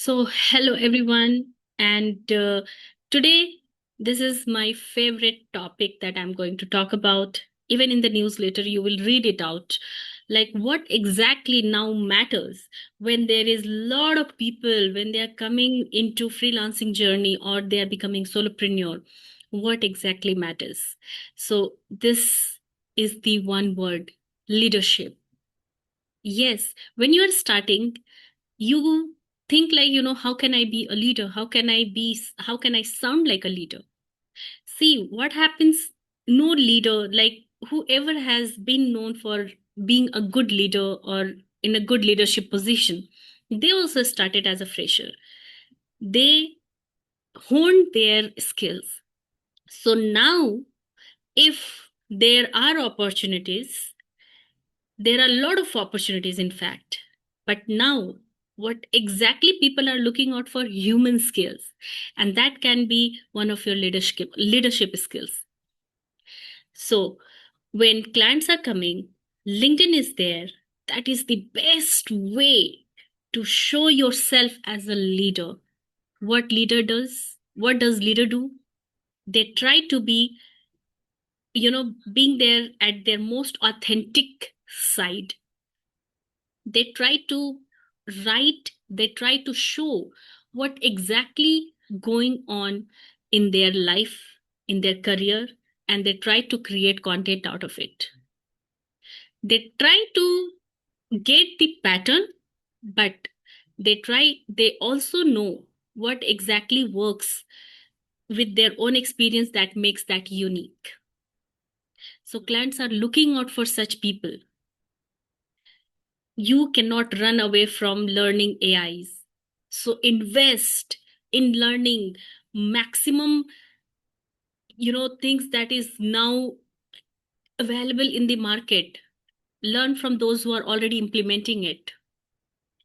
Hello everyone, and today this is my favorite topic that I'm going to talk about. Even in the newsletter, you will read it out. Like, what exactly now matters when there is a lot of people when they are coming into freelancing journey or they are becoming solopreneur? What exactly matters? This is the one word: leadership. Yes, when you are starting, you think like, how can I be a leader? How can I sound like a leader? See what happens. No leader, like whoever has been known for being a good leader or in a good leadership position, they also started as a fresher. They honed their skills. So now, if there are opportunities, there are a lot of opportunities, in fact. But now, what exactly people are looking out for? Human skills. And that can be one of your leadership skills. So when clients are coming, LinkedIn is there. That is the best way to show yourself as a leader. What leader does? What does leader do? They try to be, being there at their most authentic side. They try to they try to show what exactly going on in their life, in their career, and they try to create content out of it. They try to get the pattern, but they also know what exactly works with their own experience that makes that unique. So clients are looking out for such people. You cannot run away from learning AIs. So invest in learning maximum, things that is now available in the market. Learn from those who are already implementing it,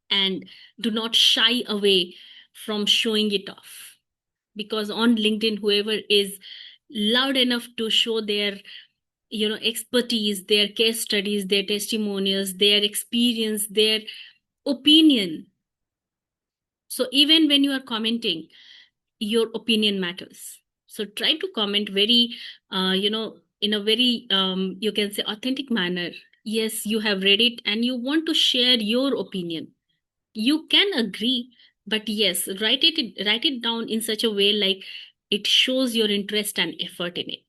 and do not shy away from showing it off. Because on LinkedIn, whoever is loud enough to show their expertise, their case studies, their testimonials, their experience, their opinion. So even when you are commenting, your opinion matters. So try to comment very, in a very, you can say, authentic manner. Yes, you have read it and you want to share your opinion. You can agree, but yes, write it down in such a way like it shows your interest and effort in it.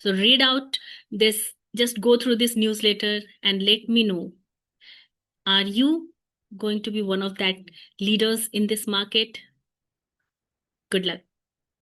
So read out this, just go through this newsletter and let me know. Are you going to be one of that leaders in this market? Good luck.